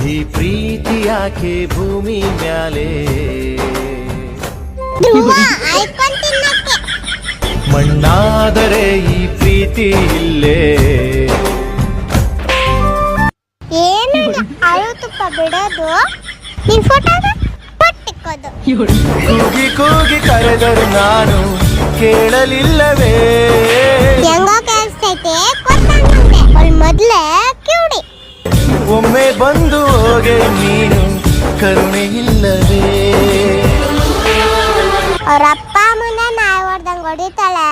ಈ ಪ್ರೀತಿ ಯಾಕೆ ಭೂಮಿ ಮ್ಯಾಲೆ ಮಣ್ಣಾದರೆ ಈ ಪ್ರೀತಿ ಇಲ್ಲೇ ಏನು ಅಳು ತುಪ್ಪ ಬಿಡೋದು ನಿನ್ ಫೋಟೋದ ಪಟ್ಟಿಕ್ಕೋದು ಕೂಗಿ ಕೂಗಿ ಕರೆದರು ನಾನು ಕೇಳಲಿಲ್ಲವೇ ಹೆಂಗೋ ಕೇಳಿಸ್ತೈತೆ ಗೊತ್ತಾಗುತ್ತೆ ಅವಳು ಮೊದ್ಲೇ ಕಿವುಡಿ ಒಮ್ಮೆ ಬಂದು ಹೋಗೆ ನೀನು ಕರುಣೆ ಇಲ್ಲವೇ ಅವ್ರ ಅಪ್ಪ ಮುಂದೆ ನಾಯಿ ಹೊಡ್ದಂಗ್ ಹೊಡಿತಾಳೆ